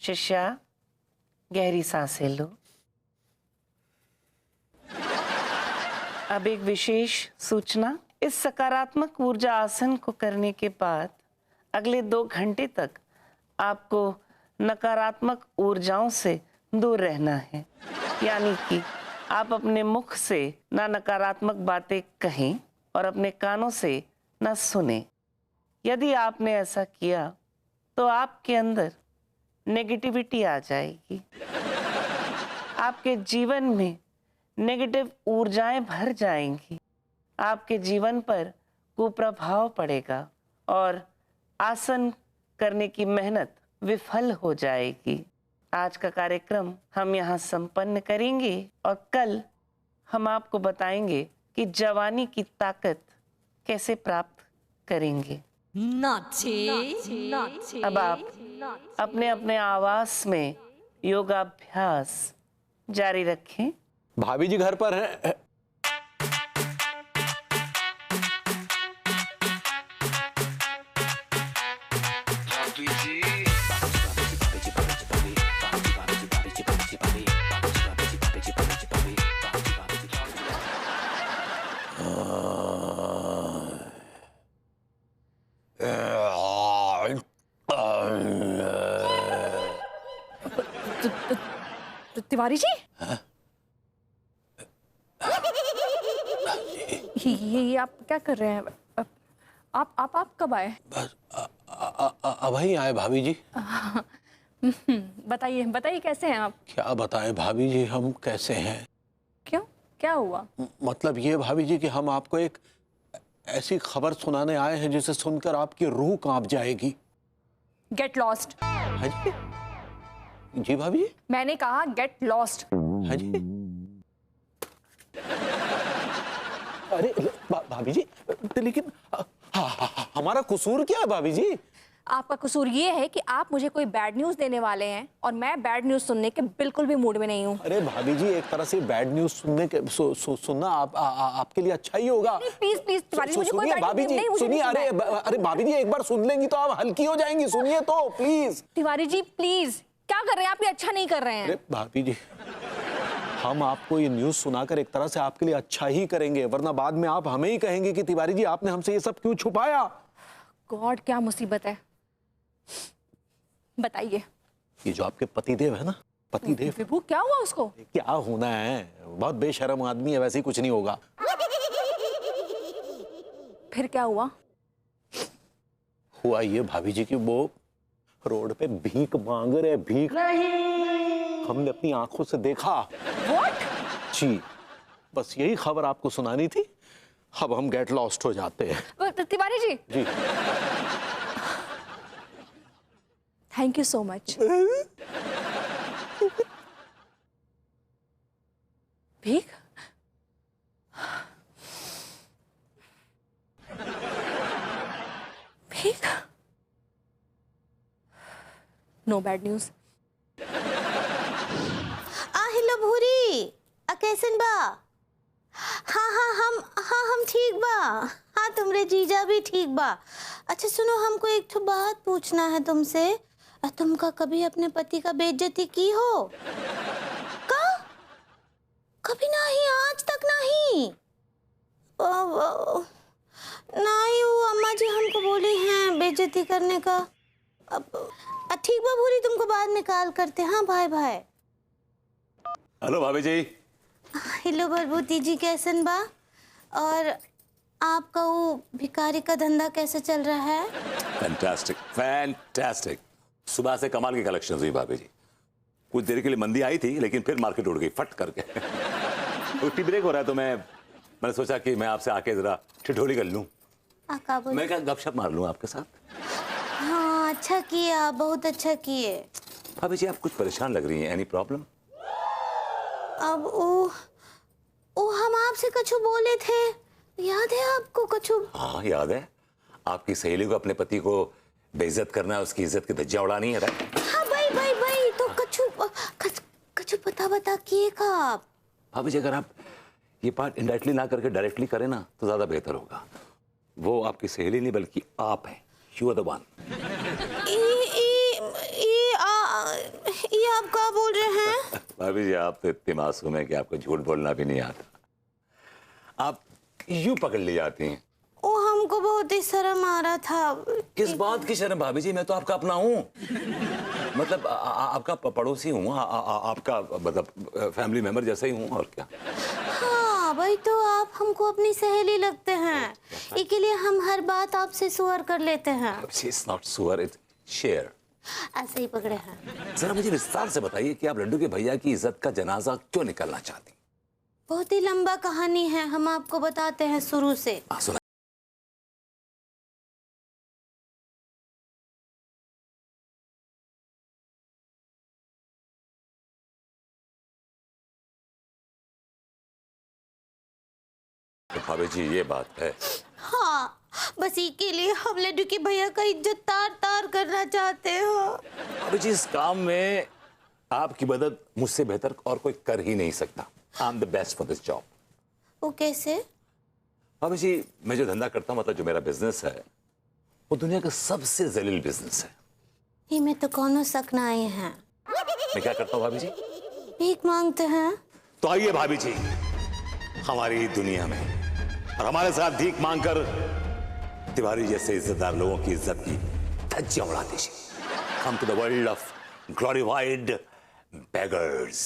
शिष्या, गहरी सांसें लो। अब एक विशेष सूचना, इस सकारात्मक ऊर्जा आसन को करने के बाद अगले 2 घंटे तक आपको नकारात्मक ऊर्जाओं से दूर रहना है। यानी कि आप अपने मुख से ना नकारात्मक बातें कहें और अपने कानों से ना सुने। यदि आपने ऐसा किया तो आपके अंदर नेगेटिविटी आ जाएगी, आपके जीवन में नेगेटिव ऊर्जाएं भर जाएंगी, आपके जीवन पर कुप्रभाव पड़ेगा और आसन करने की मेहनत विफल हो जाएगी। आज का कार्यक्रम हम यहाँ संपन्न करेंगे और कल हम आपको बताएंगे कि जवानी की ताकत कैसे प्राप्त करेंगे। अब आप अपने अपने आवास में योगाभ्यास जारी रखें। भाभी जी घर पर है। तिवारी जी, ये आप क्या कर रहे हैं? आप कब आए? बस अब ही आए भाभी जी। बताइए बताइए, कैसे हैं आप? क्या बताएं भाभी जी, हम कैसे हैं? क्यों, क्या हुआ? मतलब ये भाभी जी कि हम आपको एक ऐसी खबर सुनाने आए हैं जिसे सुनकर आपकी रूह कांप जाएगी। Get lost. हाँ जी, जी भाभी जी। मैंने कहा गेट लॉस्ट। हाँ जी। अरे भाभी जी, लेकिन हमारा कसूर क्या है भाभी जी? आपका कसूर ये है कि आप मुझे कोई बैड न्यूज देने वाले हैं और मैं बैड न्यूज सुनने के बिल्कुल भी मूड में नहीं हूँ। अरे भाभी जी, एक तरह से बैड न्यूज सुनने के सुनना आपके लिए अच्छा ही होगा। प्लीज प्लीज तिवारी, मुझे कोई बैड भाभी न्यूज़ जी नहीं, मुझे सुनिए। अरे भाभी जी, एक बार सुन लेंगी तो आप हल्की हो जाएंगी। सुनिए तो प्लीज। तिवारी जी प्लीज, क्या कर रहे हैं आप? ये अच्छा नहीं कर रहे हैं। अरे भाभी जी, हम आपको ये न्यूज सुनाकर एक तरह से आपके लिए अच्छा ही करेंगे, वरना बाद में आप हमें ही कहेंगे कि तिवारी जी आपने हमसे ये सब क्यों छुपाया। गॉड, क्या मुसीबत है, बताइए। ये जो आपके पतिदेव है ना, पतिदेव, विभू, क्या हुआ उसको? क्या होना है, बहुत बेशर्म आदमी है, वैसे ही कुछ नहीं होगा। फिर क्या हुआ? हुआ ये भाभी जी कि वो रोड पे भीख मांग रहे, भीख। हमने अपनी आंखों से देखा। What? जी, बस यही खबर आपको सुनानी थी। अब हम गेट लॉस्ट हो जाते हैं। तिवारी जी, जी, थैंक यू सो मच। भीख? भीख? No bad news. हेलो भूरी, कैसन बा? हाँ हम ठीक बा। हाँ, तुमरे जीजा भी ठीक बा। अच्छा सुनो, हमको एक तो बात पूछना है तुमसे। तुमका कभी अपने पति का बेइज्जती की हो? का? कभी नहीं, आज तक नहीं। नहीं, वो अम्मा जी हमको बोली हैं बेइज्जती करने का। ठीक बा भूरी, तुमको बाद में कॉल करते। हाँ भाई भाई। हेलो भाभी जी। हेलो बलबूती जी, कैसन बा? और आपका वो भिखारी का धंधा कैसे चल रहा है? Fantastic fantastic. सुबह से कमाल की कलेक्शन हुई भाभी जी। कुछ देर के लिए मंदी आई थी, लेकिन फिर मार्केट उड़ गई फट करके। तो टी ब्रेक हो रहा है तो मैंने सोचा कि मैं आपसे आके जरा ठिठोली कर लूं। मैं क्या गपशप मार लूं आपके साथ। हाँ, अच्छा किया, बहुत अच्छा किए। भाभी जी, आप कुछ परेशान लग रही हैं, एनी प्रॉब्लम? अब ओ हम आपसे कछु बोले थे, याद है आपको कछु? हाँ याद है। आपकी सहेली को अपने पति को बेइज्जत करना है, उसकी इज्जत की धज्जियां उड़ानी है। हाँ भाई तो कछु बता किए का आप? भाभी जी, अगर आप ये बात इनडायरेक्टली ना करके डायरेक्टली करें ना तो ज्यादा बेहतर होगा। वो आपकी सहेली नहीं बल्कि आप हैं। You are the one. ये आप क्या बोल रहे हैं? भाभी जी आप तो इतनी मासूम है कि आपको झूठ बोलना भी नहीं आता। आप यूं पकड़ ली जाती हैं। ओ हमको बहुत ही शर्म आ रहा था। किस बात की शर्म भाभी जी, मैं तो आपका अपना हूँ। मतलब आपका पड़ोसी हूँ, आपका मतलब फैमिली मेंबर जैसा ही हूँ, और क्या। हाँ भाई, तो आप हमको अपनी सहेली लगते हैं, इसके लिए हम हर बात आपसे शेयर कर लेते हैं। It's not सुअर, it's शेयर। ऐसे ही पकड़े हैं। जरा मुझे विस्तार से बताइए कि आप लड्डू के भैया की इज्जत का जनाजा क्यों निकालना चाहती? बहुत ही लंबा कहानी है, हम आपको बताते हैं शुरू से। सुना। तो भाभी जी ये बात है। हाँ, बस इसके लिए हम लड्डू के भैया का इज्जत तार तार करना चाहते हो। भाभी जी इस काम में आपकी मदद मुझसे बेहतर और कोई कर ही नहीं सकता। I am the best for this job. वो कैसे? भाभी जी मैं जो धंधा करता हूँ, मतलब जो मेरा बिजनेस है, वो दुनिया का सबसे जलील बिजनेस है। इनमें तो कोनो शक ना आए हैं। मैं क्या करता हूँ भाभी जी? भीख मांगते हैं। तो आइए भाभी जी हमारी दुनिया में, और हमारे साथ भीख मांगकर तिवारी जैसे इज्जतदार लोगों की इज्जत की धज्जियां उड़ा दीजिए। Come to the world of glorified beggars.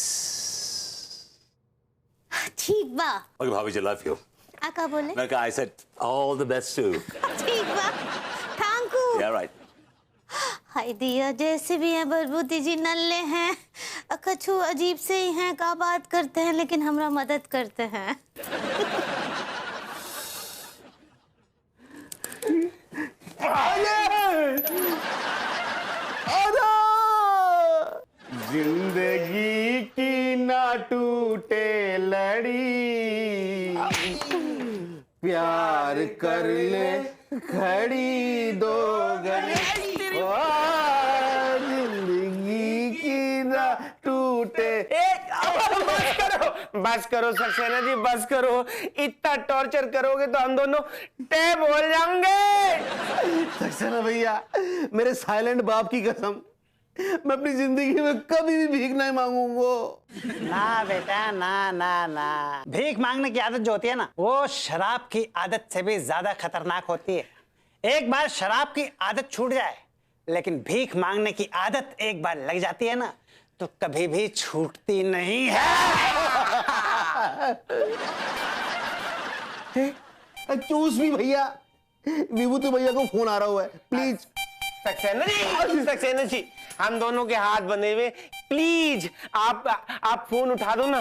ठीक बा। ओके भाभी जी, लव यू। आका बोले? मैं कहा I said all the best to. ठीक बा, थैंक यू। Yeah right. हाय दिया, जैसे भी हैं बलबूती जी नल्ले हैं, कछु अजीब से ही हैं, का बात करते हैं लेकिन हमरा मदद करते हैं। जिंदगी की ना टूटे लड़ी, प्यार कर ले खड़ी दो घड़ी। जिंदगी की ना टूटे। बस करो सक्सेना जी, बस करो। इतना टॉर्चर करोगे तो हम दोनों टैब हो जाएंगे। सक्सेना भैया, मेरे साइलेंट बाप की कसम, मैं अपनी जिंदगी में कभी भी भीख नहीं मांगूंगा। ना बेटा, ना ना ना, भीख मांगने की आदत जो होती है ना, वो शराब की आदत से भी ज्यादा खतरनाक होती है। एक बार शराब की आदत छूट जाए, लेकिन भीख मांगने की आदत एक बार लग जाती है ना, तो कभी भी छूटती नहीं है। चूस भी भैया, विभूति भैया को फोन आ रहा हुआ है, प्लीज। सक्सेना जी, हम दोनों के हाथ बने हुए, प्लीज आप फोन उठा दो ना।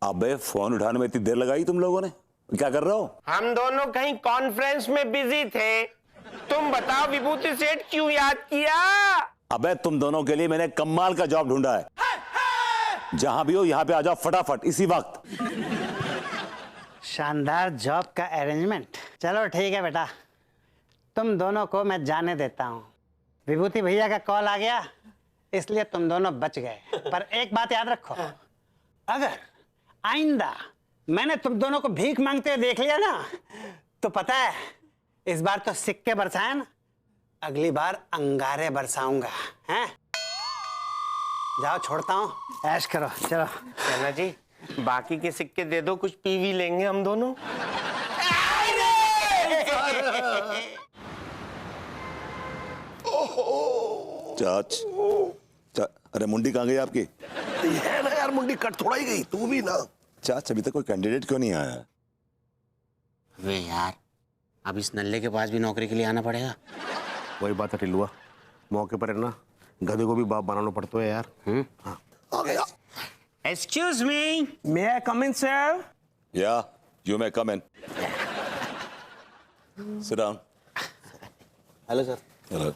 अबे फोन उठाने में इतनी देर लगाई तुम लोगों ने? क्या कर रहे हो? हम दोनों कहीं कॉन्फ्रेंस में बिजी थे। तुम बताओ विभूति सेठ क्यों याद किया? अबे तुम दोनों के लिए मैंने कमाल का जॉब ढूंढा है। जहां भी हो यहाँ पे आ जाओ फटाफट, इसी वक्त। शानदार जॉब का अरेंजमेंट। चलो ठीक है बेटा, तुम दोनों को मैं जाने देता हूँ। विभूति भैया का कॉल आ गया, इसलिए तुम दोनों बच गए। पर एक बात याद रखो, अगर आइंदा मैंने तुम दोनों को भीख मांगते हुए देख लिया ना, तो पता है, इस बार तो सिक्के बरसाए ना, अगली बार अंगारे बरसाऊंगा। हैं? जाओ, छोड़ता हूँ, ऐश करो, चलो। सक्सेना जी, बाकी के सिक्के दे दो, कुछ पी भी लेंगे हम दोनों। अरे मुंडी कहाँ गई आपकी? है ना यार, मुंडी कट थोड़ा ही गई, तू भी ना। चाच अभी तक कोई कैंडिडेट क्यों नहीं आया? वे यार, अब इस नल्ले के पास भी नौकरी के लिए आना पड़ेगा। वही बात है टिल्लुआ, मौके पर है ना, गधे को भी बाप बनाना पड़ता है यार। हाँ, आ गया। Excuse me. May I come in, sir? Yeah, you may come in. Sit down. Hello sir. Hello.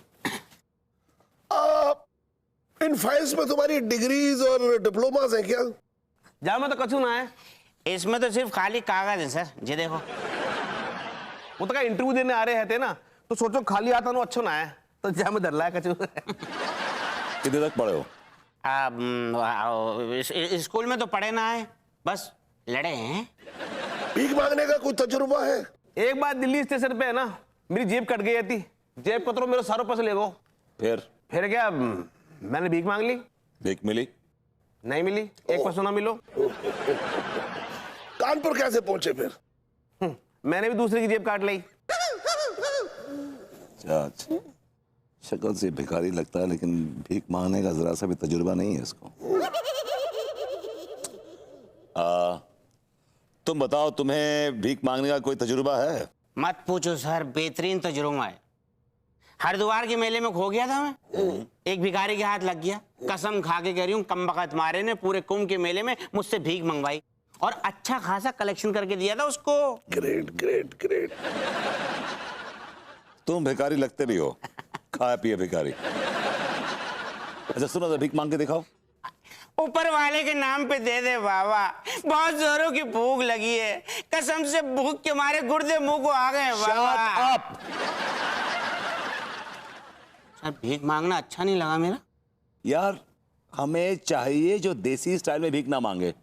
In files में तुम्हारी डिग्रीज और डिप्लोमास हैं क्या? जा मैं तो कछु ना है। इसमें तो सिर्फ खाली कागज है सर, ये देखो। वो तो का इंटरव्यू देने आ रहे थे ना, तो सोचो खाली आता ना अच्छा ना है, तो जा मैं डर लाया कछु। कितने तक पढ़े हो? स्कूल में तो पढ़े ना है, बस लड़े हैं। भीख मांगने का कोई तजुर्बा है? एक बार दिल्ली स्टेशन पे है ना, मेरी जेब कट गई थी। जेब कतरो मेरे सारों पैसे ले गो, फिर क्या मैंने भीख मांग ली, भीख मिली? नहीं मिली, एक पैसा ना मिलो। कानपुर कैसे पहुंचे फिर? मैंने भी दूसरे की जेब काट ली। चाच, शक्ल से भिखारी लगता है लेकिन भीख मांगने का जरा सा भी तजुर्बा नहीं है इसको। तुम बताओ, तुम्हें भीख मांगने का कोई तजुर्बा है? मत पूछो सर, बेहतरीन तजुर्बा है। हरिद्वार के मेले में खो गया था मैं, एक भिखारी के हाथ लग गया। कसम खा के कह रही हूँ, कमबख्त मारे ने पूरे कुंभ के मेले में मुझसे भीख मंगवाई और अच्छा खासा कलेक्शन करके दिया था उसको। Great great great. तुम भिखारी लगते भी हो, खाया पिए भिखारी। अच्छा सुनो, तो भीख मांग के दिखाओ। ऊपर वाले के नाम पे दे दे बाबा, बहुत जोरों की भूख लगी है। कसम से भूख के मारे गुर्दे मुंह को आ गए बाबा। सर भीख मांगना अच्छा नहीं लगा मेरा। यार हमें चाहिए जो देसी स्टाइल में भीख ना मांगे,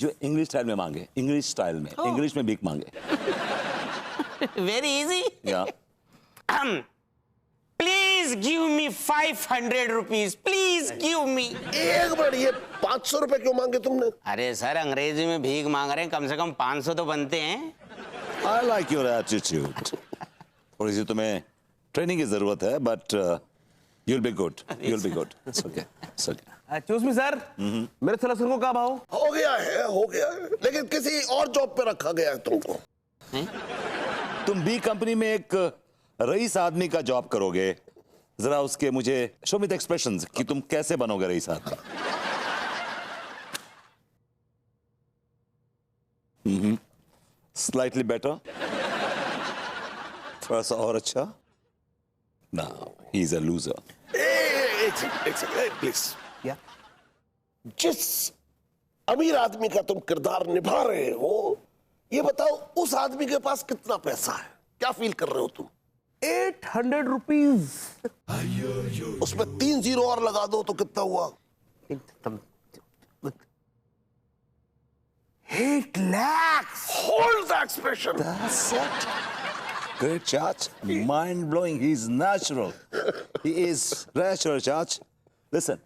जो इंग्लिश स्टाइल में मांगे। इंग्लिश स्टाइल में, इंग्लिश में भीख मांगे। Very easy. या please give me 500 rupees, please give me. एक मिनट, ये 500 रुपए क्यों मांगे तुमने? अरे सर अंग्रेजी में भीख मांग रहे हैं, कम से कम 500 तो बनते हैं। I like your attitude. थोड़ी सी तुम्हें ट्रेनिंग की जरूरत है, but you'll be good. You'll be good. It's okay. It's okay. Excuse me sir, मेरे थ्रेसर को क्या भाव? हो गया है, हो गया है, लेकिन किसी और जॉब पे रखा गया है तुमको। तुम बी कंपनी में एक रईस आदमी का जॉब करोगे। जरा उसके मुझे शो मी द एक्सप्रेशंस कि तुम कैसे बनोगे रईस आदमी। स्लाइटली बेटर, थोड़ा सा और अच्छा। Now he is a loser. एक सेकंड, प्लीज। या जिस अमीर आदमी का तुम किरदार निभा रहे हो, ये बताओ उस आदमी के पास कितना पैसा है? क्या फील कर रहे हो तुम? 800 रुपीज। उसमें 3 जीरो और लगा दो तो कितना हुआ? 8 lakh. Hold the expression. That's it. Great, Chach. Mind blowing. He's natural. He is natural, Chach. Listen,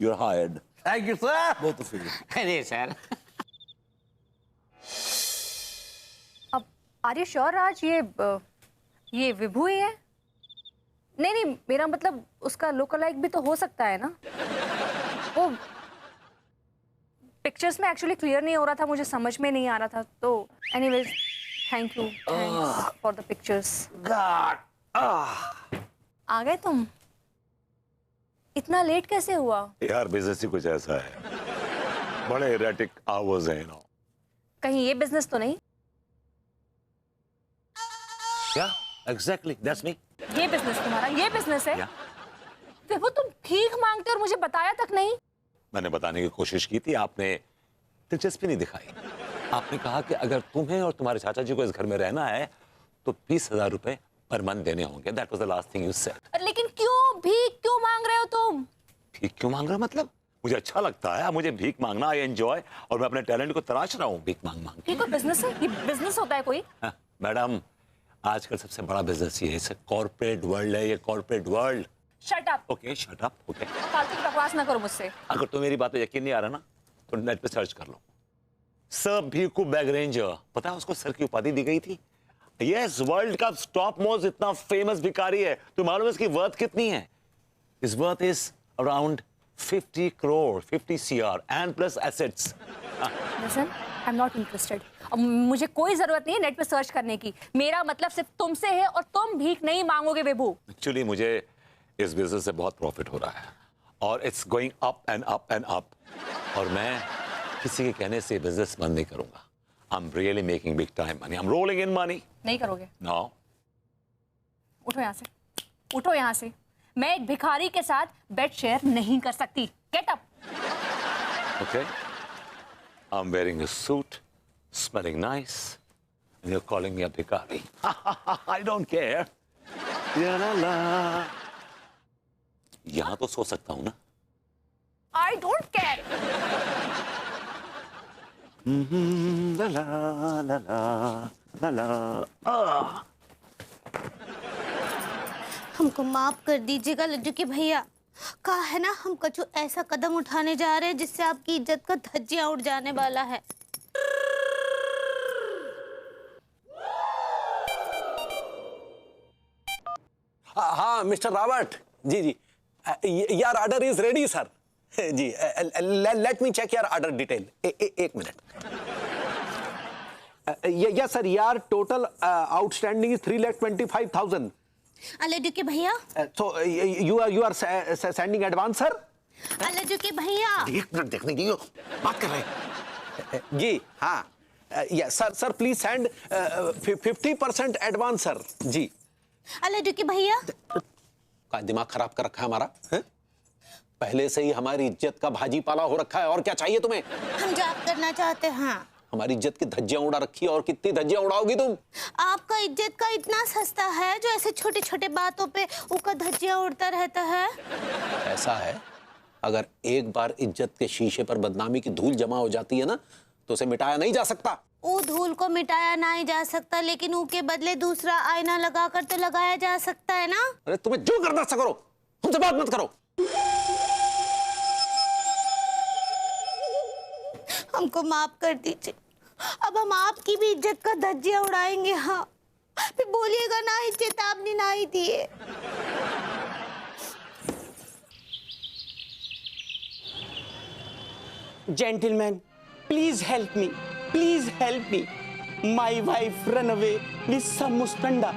you're hired. Thank you sir. Both of you. अरे सर अब आर यू श्योर राज, ये विभू ही है? नहीं नहीं, मेरा मतलब उसका लोकलाइक भी तो हो सकता है ना। वो पिक्चर्स में एक्चुअली क्लियर नहीं हो रहा था, मुझे समझ में नहीं आ रहा था। तो anyways thank you, thanks for the pictures. आ गए तुम? इतना लेट कैसे हुआ? यार बिजनेस ही कुछ ऐसा है, बड़े इरेटिक आवर्स हैं ना। कहीं ये बिजनेस तो नहीं? Yeah, exactly. That's me. ये बिजनेस तुम्हारा, ये बिजनेस है? Yeah. विभू तुम भीख मांगते और मुझे बताया तक नहीं? मैंने बताने की कोशिश की थी, आपने दिलचस्पी नहीं दिखाई। आपने कहा कि अगर तुम्हें और तुम्हारे चाचा जी को इस घर में रहना है तो 20,000 रुपए पर मंथ देने होंगे। That was the last thing you said. लेकिन क्यों भीख क्यों मांग रहे हो तुम? भीख क्यों मांग रहा है मतलब? मुझे अच्छा लगता है, मुझे भीख मांगना, आई एंजॉय, और मैं अपने टैलेंट को तराश रहा हूँ भीख मांग मांग। ये कोई बिजनेस है? ये बिजनेस होता है कोई? हाँ, मैडम आजकल सबसे बड़ा बिजनेस ये है, कॉर्पोरेट वर्ल्ड है ये, corporate world. Shut up. Okay shut up. Okay, फालतू की बकवास ना करो मुझसे। अगर तो मेरी बात पे यकीन नहीं आ रहा ना तो नेट पे सर्च कर लो। सर भीकू बैग रेंजर, पता है उसको सर की उपाधि दी गई थी। यस, वर्ल्ड का टॉप मोस्ट इतना फेमस भिखारी है। तुम मालूम है इसकी वर्थ कितनी है? इस worth is around 50 crore, 50 CR and plus assets. Listen, I am not interested. अब मुझे कोई जरूरत नहीं है नेट पे सर्च करने की। मेरा मतलब सिर्फ तुमसे है और तुम भीख नहीं मांगोगे विभू। एक्चुअली मुझे इस बिजनेस से बहुत प्रॉफिट हो रहा है और it's going up and up and up, और मैं किसी के कहने से बिजनेस बंद नहीं करूंगा। I am really making big time money, I am rolling in money. नहीं करोगे? नो। उठो यहाँ से, उठो यहाँ से। मैं एक भिखारी के साथ बेड शेयर नहीं कर सकती। Get up. Okay. I'm wearing a suit, smelling nice, and you're calling me a bhikari. I don't care. La la la. यहाँ तो सो सकता हूँ ना? I don't care. La la la la la la. हमको माफ कर दीजिएगा लड्डू के भैया। कहा है ना हम कछु ऐसा कदम उठाने जा रहे हैं जिससे आपकी इज्जत का धज्जियां उड़ जाने वाला है। हाँ मिस्टर रावत जी जी, यार order is ready sir ji. Let me check your order detail. एक मिनट। यस सर, यार टोटल आउटस्टैंडिंग इज 3,25,000। लड्डू के भैया, so you are sending advance sir. लड्डू के भैया, एक मिनट देखने की बात कर रहे हैं जी। हाँ yes sir please send 50% advance sir जी। लड्डू के भैया, का दिमाग खराब कर रखा है हमारा है? पहले से ही हमारी इज्जत का भाजी पाला हो रखा है, और क्या चाहिए तुम्हें? हम जॉब करना चाहते हैं। हमारी इज्जत की धज्जियां उड़ा रखी है, और कितनी धज्जियां उड़ाओगी तुम? आपका इज्जत का इतना सस्ता है जो ऐसे छोटे छोटे बातों पे उसका धज्जियां उड़ता रहता है। ऐसा है, अगर एक बार इज्जत के शीशे पर बदनामी की धूल जमा हो जाती है ना, तो उसे मिटाया नहीं जा सकता। वो धूल को मिटाया नहीं जा सकता, लेकिन उसके बदले दूसरा आईना लगाकर तो लगाया जा सकता है ना। अरे तुम्हें जो करना सा करो, हमसे बात मत करो। हमको माफ कर दीजिए, अब हम आपकी भी इज्जत का धज्जियां उड़ाएंगे। हाँ, फिर बोलिएगा ना ही चेतावनी ना ही दिए। Gentlemen, please help me. Please help me. My wife run away with some mustanda.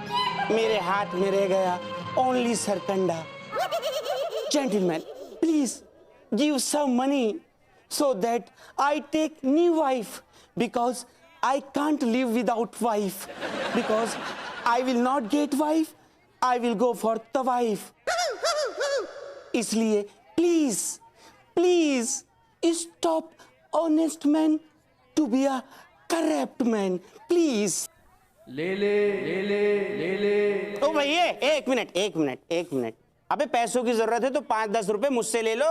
मेरे हाथ में रह गया only Sarkanda. Gentlemen, please give some money so that I take new wife, because I can't live without wife. Because I will not get wife, I will go for the wife. इसलिए please, please stop honest man to be a corrupt man, please. ले ओ भैया, एक minute. अबे पैसों की जरूरत है तो 5-10 रुपए मुझसे ले लो,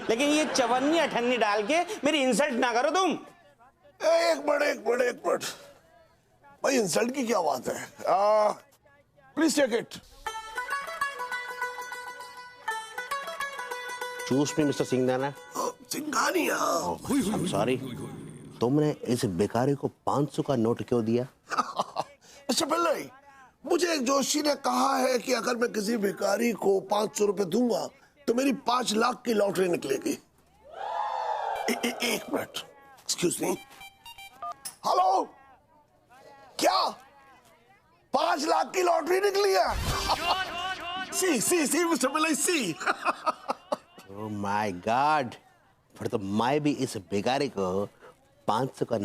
लेकिन ये चवन्नी अठन्नी डाल के मेरी इंसल्ट ना करो तुम। एक मिनट भाई, इंसल्ट की क्या बात है? Please take it. Choose me mister Singhana. Singhania, sorry, तुमने इस बेकारी को 500 का नोट क्यों दिया? अच्छा पिल्लई, मुझे एक जोशी ने कहा है कि अगर मैं किसी भिखारी को 500 रुपए दूंगा तो मेरी 5 लाख की लॉटरी निकलेगी। एक मिनट, एक्सक्यूज मी। हेलो, क्या 5 लाख की लॉटरी निकली है? See mister Pillai, see. Oh my god, फिर तो मैं भी इस बेकारी को 500 का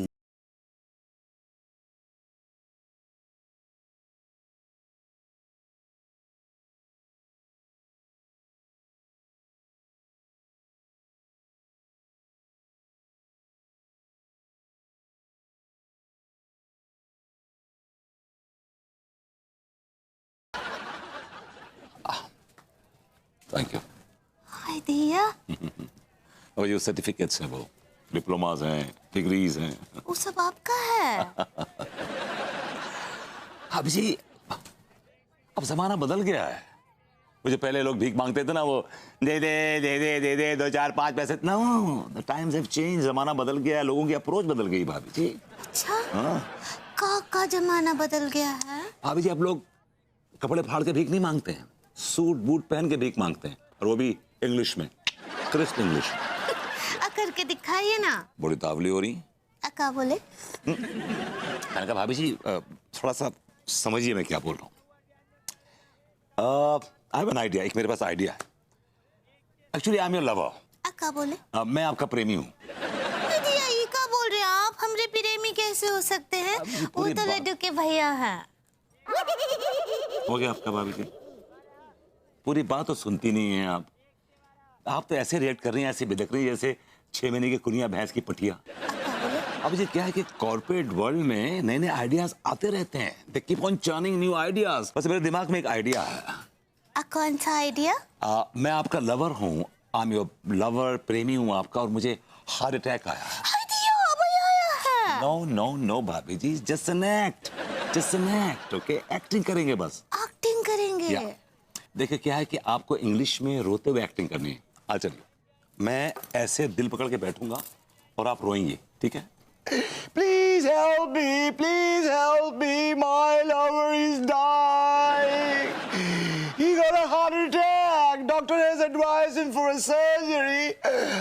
थैंक यू। हाय दिया, और जो सर्टिफिकेट्स हैं, वो डिप्लोमास हैं, डिग्रीज हैं। वो सब आपका है। अब जी, अब जमाना बदल गया है। मुझे पहले लोग भीख मांगते थे ना, वो दे दे 2, 4, 5 पैसे। No, the times have change, जमाना बदल गया है, लोगों की अप्रोच बदल गई भाभी जी। अच्छा, हाँ, का जमाना बदल गया है। भाभी जी, अब लोग कपड़े फाड़ के भीख नहीं मांगते हैं, सूट बूट पहन के भीख मांगते हैं, और वो भी इंग्लिश में, क्रिस्प इंग्लिश। करके दिखाइए ना। बड़ी तावली हो रही। क्या बोले? मैंने कहा भाभी जी, थोड़ा सा समझिए मैं क्या बोल रहा हूँ। आई हैव एन आइडिया, एक मेरे पास आइडिया है। Actually I am your lover. क्या बोले? मैं आपका प्रेमी हूँ। दिया, ये क्या बोल रहे हैं आप? हमरे प्रेमी कैसे हो सकते हैं? वो तो लड्डू के भैया हैं। हो गया आपका भाभी जी? पूरी बात तो सुनती नहीं है आप तो ऐसे रिएक्ट कर रही हैं, ऐसे बिदक रही है जैसे 6 महीने की कुनिया भैंस की पटिया। अब ये क्या है कि कॉर्पोरेट वर्ल्ड में नए नए आइडियाज आते रहते हैं। They keep on churning new ideas. बस मेरे दिमाग में एक आइडिया है। कौन सा आइडिया? मैं आपका लवर हूँ, आई एम योर लवर, प्रेमी हूँ आपका, और मुझे हार्ट अटैक आया है। नो भाभी जी, just an act, okay? Acting करेंगे बस। एक्टिंग करेंगे? देखिए क्या है कि आपको इंग्लिश में रोते हुए एक्टिंग करनी है। आ चलिए, मैं ऐसे दिल पकड़ के बैठूंगा और आप रोएंगे, ठीक है? Please help me, my lover is dying. He got a heart attack. Doctor has advised him for a surgery,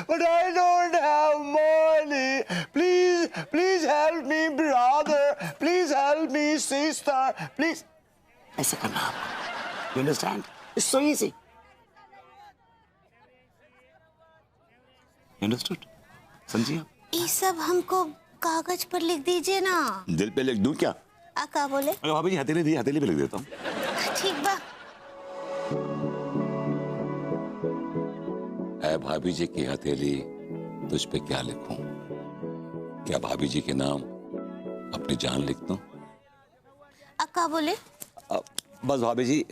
but I don't have money. Please help me, brother. Please help me, sister. Please. ऐसे करना आप. You understand? It's so easy. You understood? समझिए आप? ये सब हमको कागज पर लिख दीजिए ना। दिल पे लिख दूं क्या? का बोले? अरे भाभी जी हथेली दी, हथेली पे लिख देता हूँ। ठीक बा। ऐ भाभी जी की हथेली, तुझ पे क्या लिखूं? क्या भाभी जी के नाम अपनी जान लिख दूं? का बोले? बस भाभी जी